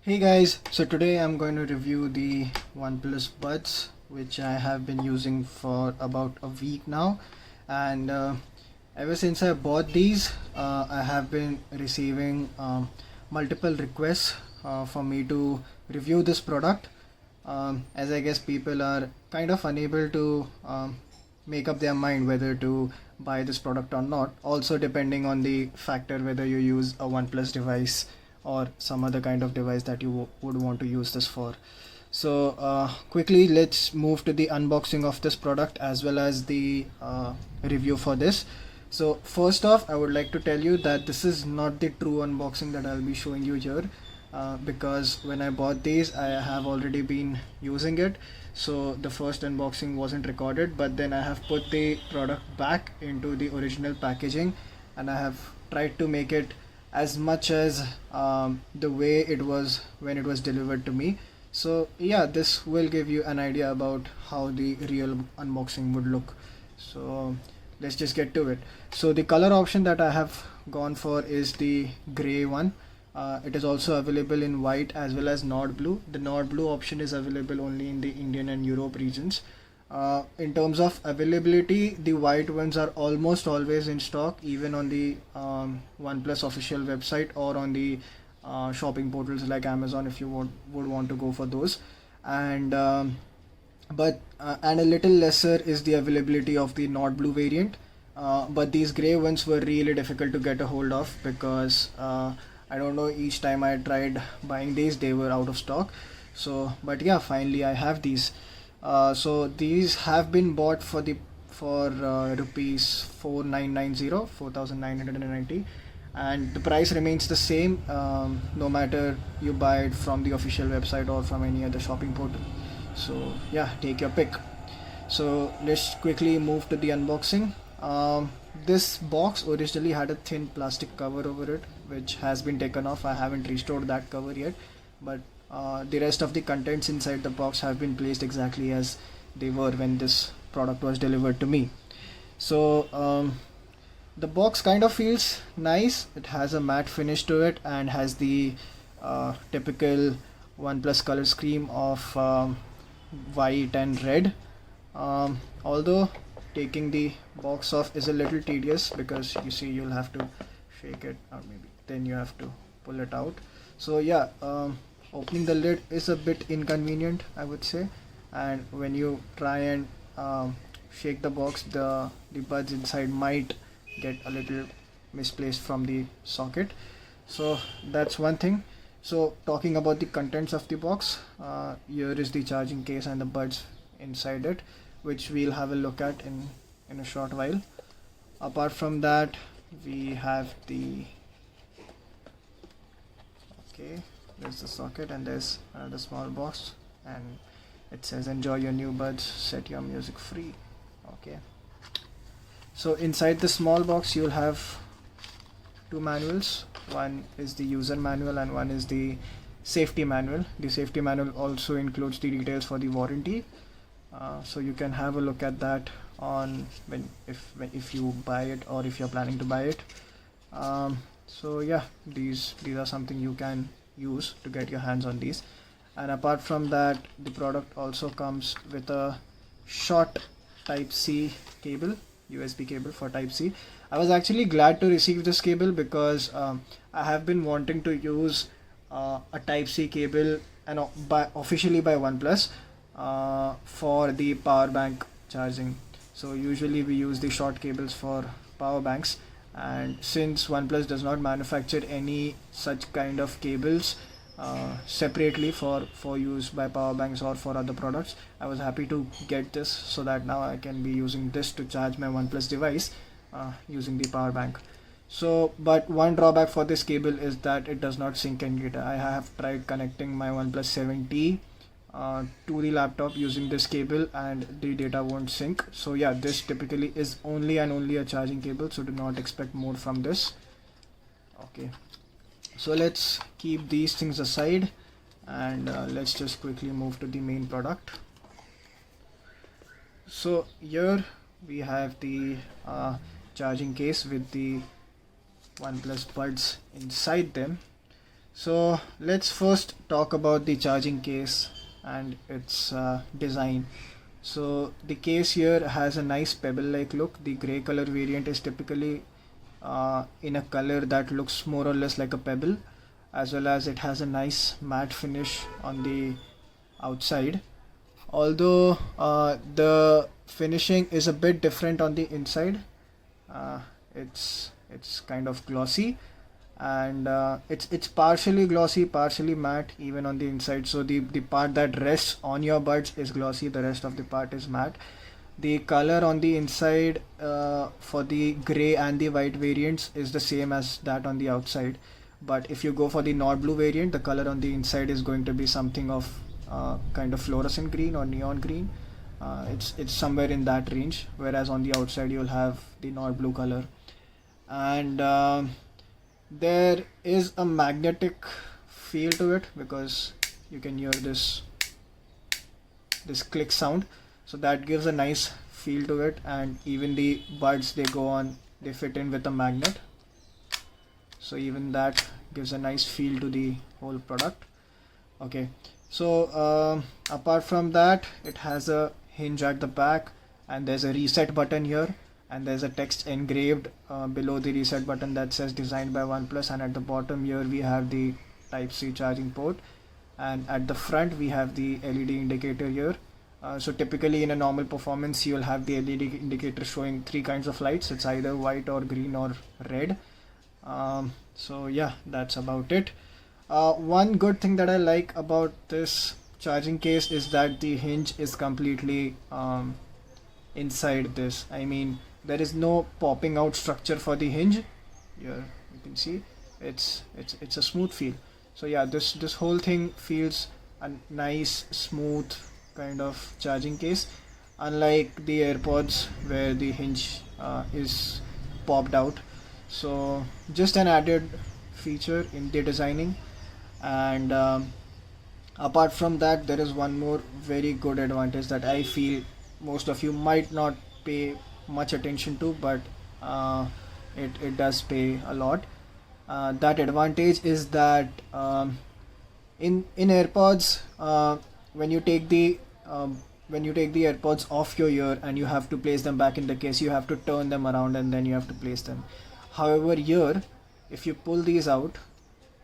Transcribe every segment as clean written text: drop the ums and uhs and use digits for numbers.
Hey guys, so today I'm going to review the OnePlus Buds, which I have been using for about a week now. And ever since I bought these, I have been receiving multiple requests for me to review this product. As I guess people are kind of unable to make up their mind whether to buy this product or not. Also, depending on the factor whether you use a OnePlus device or some other kind of device that you would want to use this for. So quickly let's move to the unboxing of this product as well as the review for this. So first off, I would like to tell you that this is not the true unboxing that I'll be showing you here, because when I bought these I have already been using it, so the first unboxing wasn't recorded, but then I have put the product back into the original packaging and I have tried to make it as much as the way it was when it was delivered to me. So yeah, this will give you an idea about how the real unboxing would look. So let's just get to it. So the color option that I have gone for is the gray one. It is also available in white as well as Nord blue. The Nord blue option is available only in the Indian and Europe regions. In terms of availability, the white ones are almost always in stock, even on the OnePlus official website or on the shopping portals like Amazon if you would want to go for those. And and a little lesser is the availability of the Nord blue variant. But these gray ones were really difficult to get a hold of because I don't know, each time I tried buying these they were out of stock. So but yeah, finally I have these. So these have been bought for rupees 4990, and the price remains the same no matter you buy it from the official website or from any other shopping portal. So yeah, take your pick. So let's quickly move to the unboxing. This box originally had a thin plastic cover over it, which has been taken off. I haven't restored that cover yet, but the rest of the contents inside the box have been placed exactly as they were when this product was delivered to me. So the box kind of feels nice. It has a matte finish to it and has the typical OnePlus color scheme of white and red. Although taking the box off is a little tedious because you see you'll have to shake it, or maybe then you have to pull it out. So yeah, opening the lid is a bit inconvenient, I would say, and when you try and shake the box, the buds inside might get a little misplaced from the socket. So that's one thing. So talking about the contents of the box, here is the charging case and the buds inside it, which we'll have a look at in a short while. Apart from that, we have the there's the socket and there's another small box, and it says enjoy your new buds, set your music free. Okay, so inside the small box you'll have two manuals. One is the user manual and one is the safety manual. The safety manual also includes the details for the warranty, so you can have a look at that on if you buy it or if you're planning to buy it. So yeah, these are something you can use to get your hands on these. And apart from that, the product also comes with a short type C cable, USB cable for type C. I was actually glad to receive this cable because I have been wanting to use a type C cable and officially by OnePlus for the power bank charging. So usually we use the short cables for power banks, and since OnePlus does not manufacture any such kind of cables separately for use by power banks or for other products, I was happy to get this so that now I can be using this to charge my OnePlus device using the power bank. So but one drawback for this cable is that it does not sync any data. I have tried connecting my OnePlus 7T to the laptop using this cable and the data won't sync. So yeah, this typically is only a charging cable, so do not expect more from this. Okay, so let's keep these things aside and let's just quickly move to the main product. So here we have the charging case with the OnePlus buds inside them. So let's first talk about the charging case and its design. So the case here has a nice pebble-like look. The grey color variant is typically in a color that looks more or less like a pebble, as well as it has a nice matte finish on the outside. Although the finishing is a bit different on the inside. uh, it's kind of glossy, and it's partially glossy, partially matte even on the inside. So the part that rests on your buds is glossy, the rest of the part is matte. The color on the inside for the gray and the white variants is the same as that on the outside, but if you go for the not blue variant, the color on the inside is going to be something of kind of fluorescent green or neon green. It's somewhere in that range, whereas on the outside you'll have the not blue color. And there is a magnetic feel to it, because you can hear this click sound, so that gives a nice feel to it. And even the buds, they fit in with a magnet, so even that gives a nice feel to the whole product. Okay, so apart from that, it has a hinge at the back, and there's a reset button here, and there's a text engraved below the reset button that says designed by OnePlus. And at the bottom here we have the Type-C charging port, and at the front we have the LED indicator here. So typically in a normal performance you'll have the LED indicator showing three kinds of lights. It's either white or green or red. So yeah, that's about it. One good thing that I like about this charging case is that the hinge is completely inside this. I mean, there is no popping out structure for the hinge. Here you can see it's a smooth feel. So yeah, this whole thing feels a nice smooth kind of charging case, unlike the AirPods where the hinge is popped out. So just an added feature in the designing. And apart from that, there is one more very good advantage that I feel most of you might not pay much attention to, but it does pay a lot. That advantage is that in AirPods, when you take the AirPods off your ear and you have to place them back in the case, you have to turn them around and then you have to place them. However, here, if you pull these out,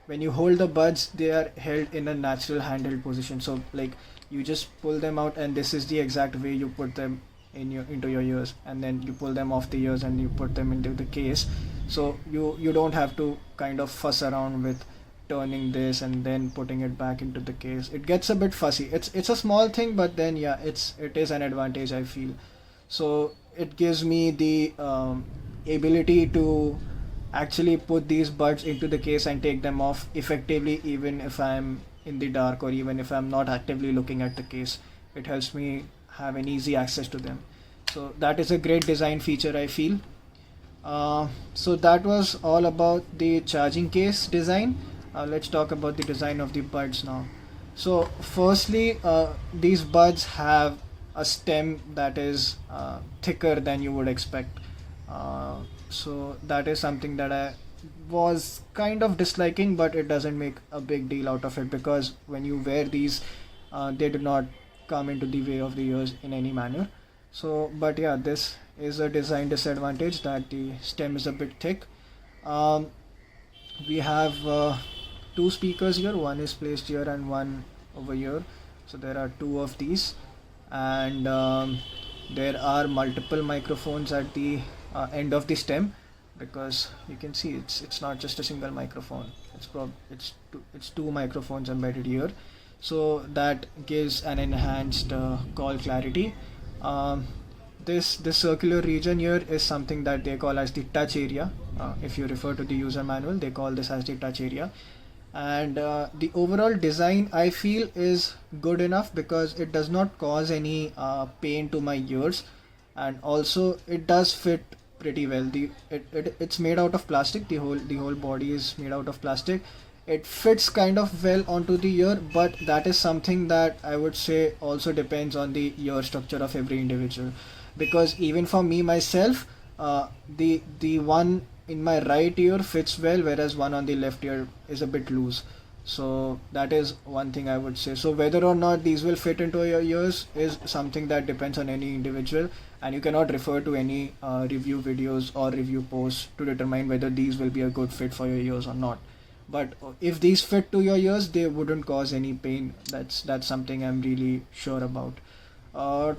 when you hold the buds, they are held in a natural handheld position. So like you just pull them out, and this is the exact way you put them into your ears, and then you pull them off the ears and you put them into the case. So you don't have to kind of fuss around with turning this and then putting it back into the case. It gets a bit fussy. It's a small thing, but then yeah, it is an advantage, I feel. So it gives me the ability to actually put these buds into the case and take them off effectively, even if I'm in the dark or even if I'm not actively looking at the case. It helps me have an easy access to them. So that is a great design feature, I feel. So that was all about the charging case design. Let's talk about the design of the buds now. So firstly, these buds have a stem that is thicker than you would expect. So that is something that I was kind of disliking, but it doesn't make a big deal out of it, because when you wear these, they do not come into the way of the ears in any manner. So, but yeah, this is a design disadvantage, that the stem is a bit thick. We have two speakers here. One is placed here and one over here. So there are two of these, and there are multiple microphones at the end of the stem, because you can see it's not just a single microphone. It's two microphones embedded here, so that gives an enhanced call clarity. This circular region here is something that they call as the touch area. If you refer to the user manual, they call this as the touch area. And the overall design, I feel, is good enough because it does not cause any pain to my ears, and also it does fit pretty well. It's made out of plastic. The whole body is made out of plastic. It fits kind of well onto the ear, but that is something that I would say also depends on the ear structure of every individual, because even for me myself, the one in my right ear fits well, whereas one on the left ear is a bit loose. So that is one thing I would say. So whether or not these will fit into your ears is something that depends on any individual, and you cannot refer to any review videos or review posts to determine whether these will be a good fit for your ears or not. But if these fit to your ears, they wouldn't cause any pain. That's something I'm really sure about.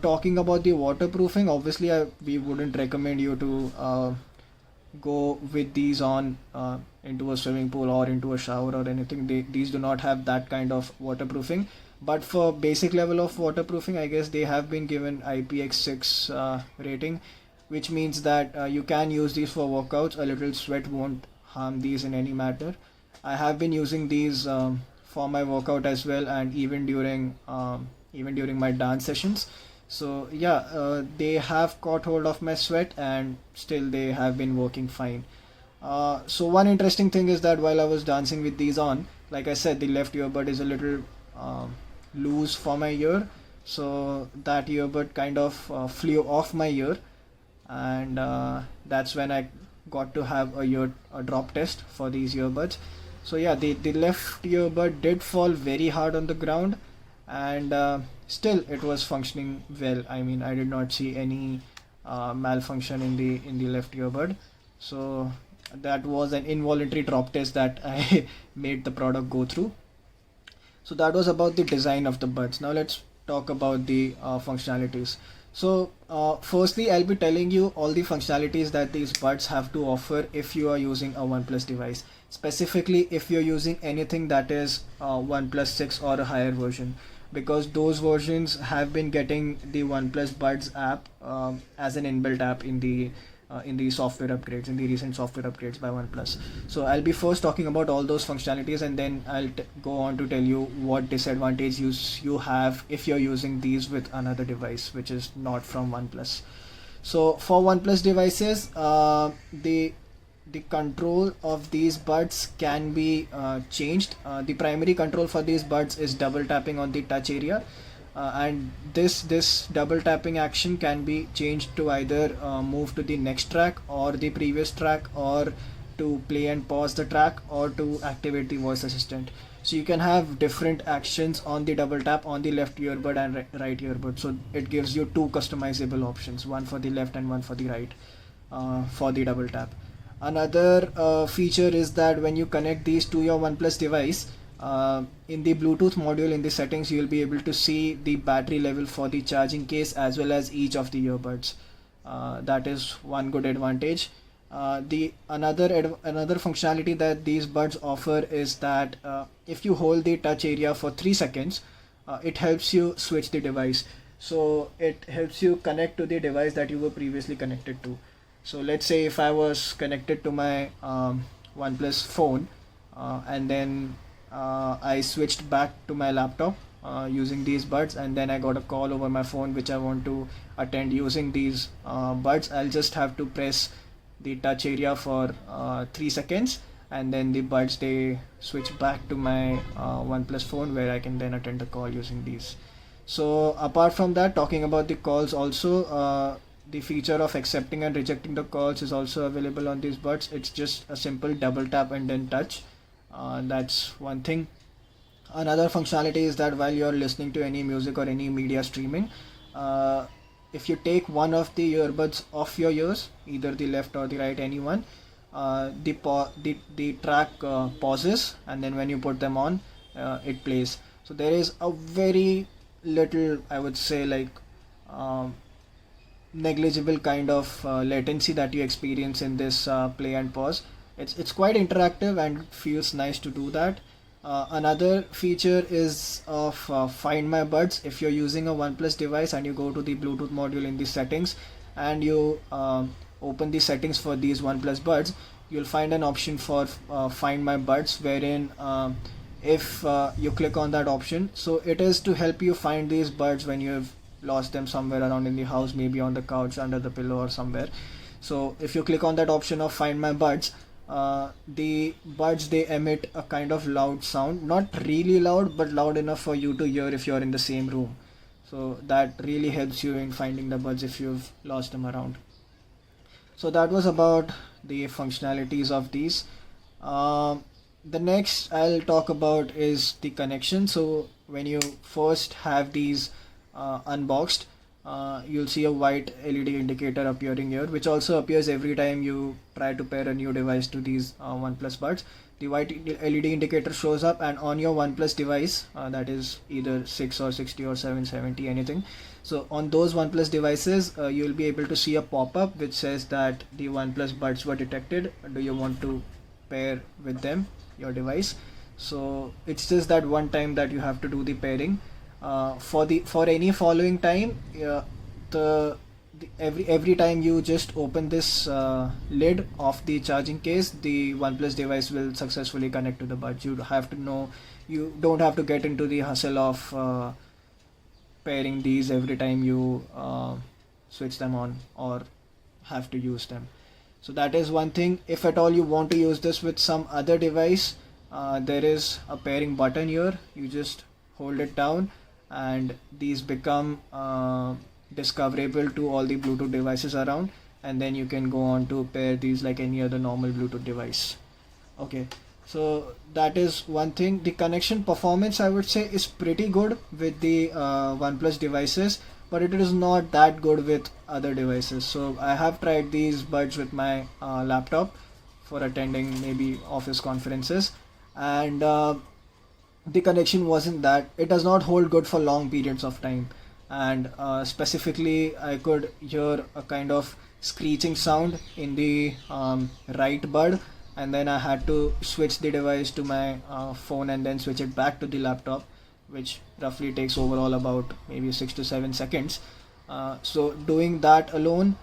Talking about the waterproofing, obviously we wouldn't recommend you to go with these on into a swimming pool or into a shower or anything. These do not have that kind of waterproofing, but for basic level of waterproofing, I guess they have been given IPX6 rating, which means that you can use these for workouts. A little sweat won't harm these in any matter. I have been using these for my workout as well, and even during my dance sessions. So yeah, they have caught hold of my sweat, and still they have been working fine. So one interesting thing is that while I was dancing with these on, like I said, the left earbud is a little loose for my ear, so that earbud kind of flew off my ear, and that's when I got to have a drop test for these earbuds. So yeah, the left earbud did fall very hard on the ground, and still it was functioning well. I mean, I did not see any malfunction in the left earbud. So that was an involuntary drop test that I made the product go through. So that was about the design of the buds. Now let's talk about the functionalities. So firstly, I'll be telling you all the functionalities that these buds have to offer if you are using a OnePlus device. Specifically, if you're using anything that is OnePlus 6 or a higher version, because those versions have been getting the OnePlus Buds app as an inbuilt app in the software upgrades, in the recent software upgrades by OnePlus. So I'll be first talking about all those functionalities, and then I'll go on to tell you what disadvantage you have if you're using these with another device which is not from OnePlus. So for OnePlus devices, the control of these buds can be changed. The primary control for these buds is double tapping on the touch area, and this double tapping action can be changed to either move to the next track or the previous track, or to play and pause the track, or to activate the voice assistant. So you can have different actions on the double tap on the left earbud and right earbud. So it gives you two customizable options, one for the left and one for the right, for the double tap. Another feature is that when you connect these to your OnePlus device, in the Bluetooth module in the settings, you will be able to see the battery level for the charging case as well as each of the earbuds. That is one good advantage. The another functionality that these buds offer is that if you hold the touch area for 3 seconds, it helps you switch the device. So it helps you connect to the device that you were previously connected to. So let's say if I was connected to my OnePlus phone, and then I switched back to my laptop using these buds, and then I got a call over my phone which I want to attend using these buds, I'll just have to press the touch area for 3 seconds, and then the buds, they switch back to my OnePlus phone, where I can then attend the call using these. So apart from that, talking about the calls also, the feature of accepting and rejecting the calls is also available on these buds. It's just a simple double tap and then touch. That's one thing. Another functionality is that while you're listening to any music or any media streaming, if you take one of the earbuds off your ears, either the left or the right, anyone, the track pauses, and then when you put them on, it plays. So there is a very little, I would say, like negligible kind of latency that you experience in this play and pause. It's quite interactive and feels nice to do that. Another feature is of Find My Buds. If you're using a OnePlus device and you go to the Bluetooth module in the settings, and you open the settings for these OnePlus buds, you'll find an option for Find My Buds, wherein if you click on that option, so it is to help you find these buds when you've lost them somewhere around in the house, maybe on the couch, under the pillow, or somewhere. So if you click on that option of Find My Buds, the buds, they emit a kind of loud sound, not really loud, but loud enough for you to hear if you're in the same room. So that really helps you in finding the buds if you've lost them around. So that was about the functionalities of these. the next I'll talk about is the connection. So when you first have these unboxed, you'll see a white LED indicator appearing here, which also appears every time you try to pair a new device to these OnePlus buds. The white LED indicator shows up, and on your OnePlus device, that is either 6 or 60 or 770, anything. So on those OnePlus devices, you'll be able to see a pop-up which says that the OnePlus buds were detected. Do you want to pair with them, your device? So it's just that one time that you have to do the pairing. For any following time, every time you just open this lid of the charging case, the OnePlus device will successfully connect to the buds. You don't have to get into the hustle of pairing these every time you switch them on or have to use them. So that is one thing. If at all you want to use this with some other device, there is a pairing button here. You just hold it down and these become discoverable to all the Bluetooth devices around, and then you can go on to pair these like any other normal Bluetooth device. Okay, so that is one thing. The connection performance, I would say, is pretty good with the OnePlus devices, but it is not that good with other devices. So I have tried these buds with my laptop for attending maybe office conferences, and the connection wasn't that. It does not hold good for long periods of time, and specifically I could hear a kind of screeching sound in the right bud, and then I had to switch the device to my phone and then switch it back to the laptop, which roughly takes overall about maybe 6 to 7 seconds. So doing that alone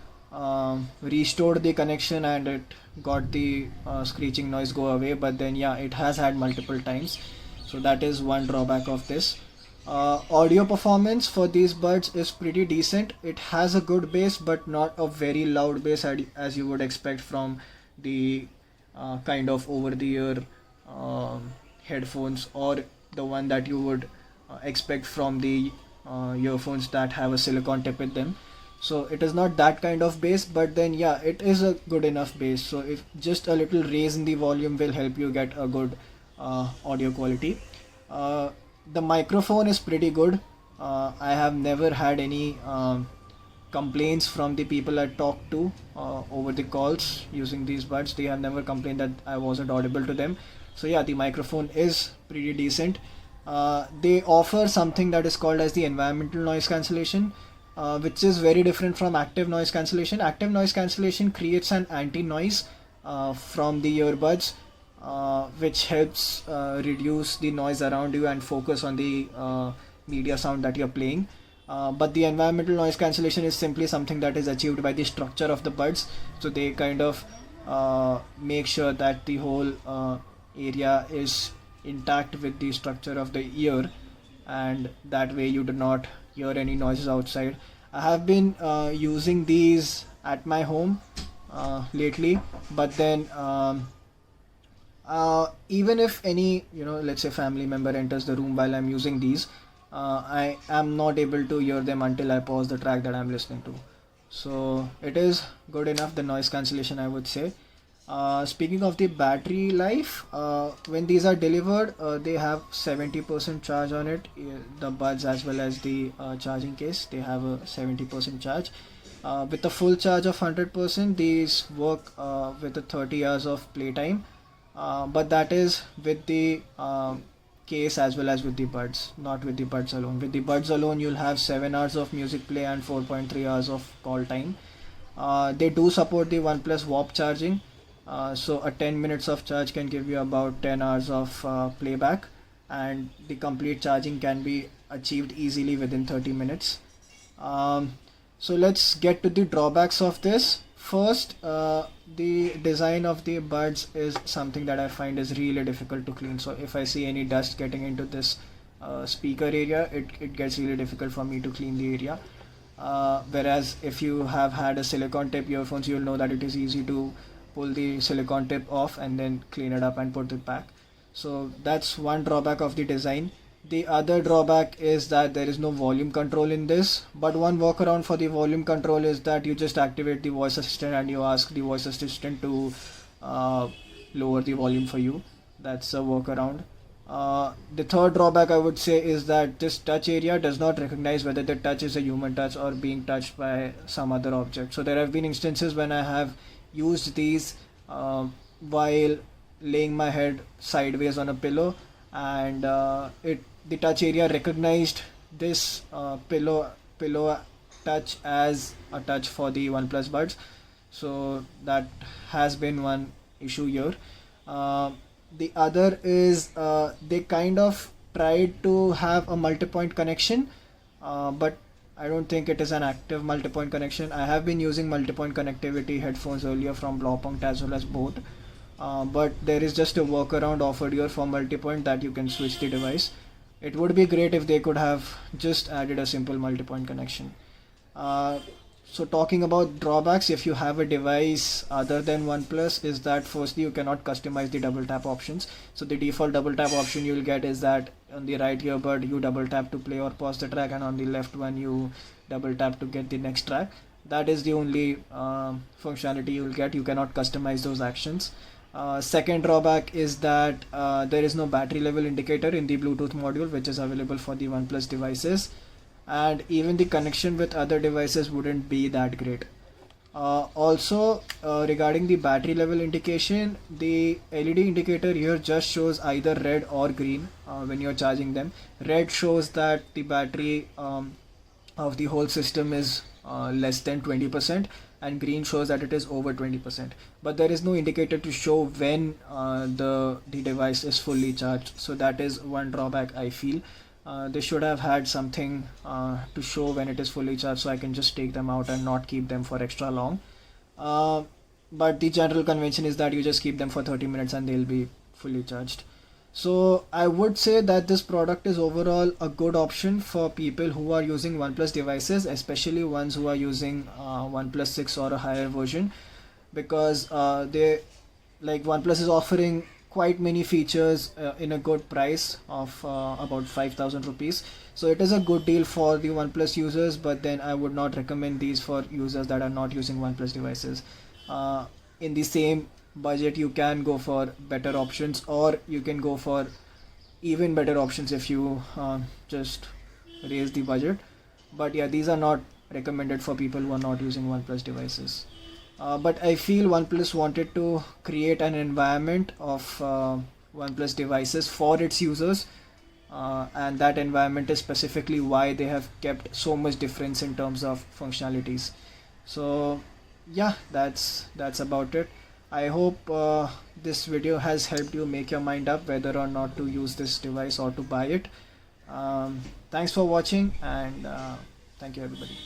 restored the connection and it got the screeching noise go away, but then yeah, it has had multiple times. So that is one drawback of this. Audio performance for these buds is pretty decent. It has a good bass, but not a very loud bass as you would expect from the kind of over-the-ear headphones, or the one that you would expect from the earphones that have a silicone tip with them. So it is not that kind of bass, but then yeah, it is a good enough bass. So if just a little raise in the volume will help you get a good audio quality. The microphone is pretty good. I have never had any complaints from the people I talked to over the calls using these buds. They have never complained that I wasn't audible to them. So yeah, the microphone is pretty decent. They offer something that is called as the environmental noise cancellation, which is very different from active noise cancellation. Active noise cancellation creates an anti-noise from the earbuds, which helps reduce the noise around you and focus on the media sound that you're playing. But the environmental noise cancellation is simply something that is achieved by the structure of the buds. So they kind of make sure that the whole area is intact with the structure of the ear, and that way you do not hear any noises outside. I have been using these at my home lately, but then even if any, let's say family member enters the room while I'm using these, I am not able to hear them until I pause the track that I'm listening to. So it is good enough, the noise cancellation, I would say. Speaking of the battery life, when these are delivered, they have 70% charge on it. The buds as well as the charging case, they have a 70% charge. With a full charge of 100%, these work with a 30 hours of playtime. But that is with the case as well as with the buds, not with the buds alone. With the buds alone, you'll have 7 hours of music play and 4.3 hours of call time. They do support the OnePlus Warp charging. So a 10 minutes of charge can give you about 10 hours of playback, and the complete charging can be achieved easily within 30 minutes. So let's get to the drawbacks of this. First, the design of the buds is something that I find is really difficult to clean. So if I see any dust getting into this speaker area, it gets really difficult for me to clean the area. Whereas if you have had a silicone tip earphones, you'll know that it is easy to pull the silicone tip off and then clean it up and put it back. So that's one drawback of the design. The other drawback is that there is no volume control in this, but one workaround for the volume control is that you just activate the voice assistant and you ask the voice assistant to lower the volume for you. that's a workaround. The third drawback I would say is that this touch area does not recognize whether the touch is a human touch or being touched by some other object. So there have been instances when I have used these while laying my head sideways on a pillow, and the touch area recognized this pillow touch as a touch for the OnePlus buds. So that has been one issue here. The other is they kind of tried to have a multi-point connection, but I don't think it is an active multi-point connection. I have been using multi-point connectivity headphones earlier from Blaupunkt as well as both, but there is just a workaround offered here for multi-point that you can switch the device. It would be great if they could have just added a simple multi-point connection. So talking about drawbacks, if you have a device other than OnePlus, is that firstly you cannot customize the double tap options. So the default double tap option you will get is that on the right earbud you double tap to play or pause the track, and on the left one you double tap to get the next track. That is the only functionality you will get. You cannot customize those actions. Second drawback is that there is no battery level indicator in the Bluetooth module, which is available for the OnePlus devices, and even the connection with other devices wouldn't be that great. Also, regarding the battery level indication, the LED indicator here just shows either red or green when you're charging them. Red shows that the battery of the whole system is less than 20%, and green shows that it is over 20%. But there is no indicator to show when the device is fully charged. So that is one drawback I feel. They should have had something to show when it is fully charged, so I can just take them out and not keep them for extra long. But the general convention is that you just keep them for 30 minutes and they'll be fully charged. So I would say that this product is overall a good option for people who are using OnePlus devices, especially ones who are using OnePlus 6 or a higher version, because OnePlus is offering quite many features in a good price of about 5,000 rupees. So it is a good deal for the OnePlus users, but then I would not recommend these for users that are not using OnePlus devices. In the same budget you can go for better options, or you can go for even better options if you just raise the budget. But yeah, these are not recommended for people who are not using OnePlus devices. But I feel OnePlus wanted to create an environment of OnePlus devices for its users, and that environment is specifically why they have kept so much difference in terms of functionalities. So yeah, that's about it. I hope this video has helped you make your mind up whether or not to use this device or to buy it. Thanks for watching, and thank you everybody.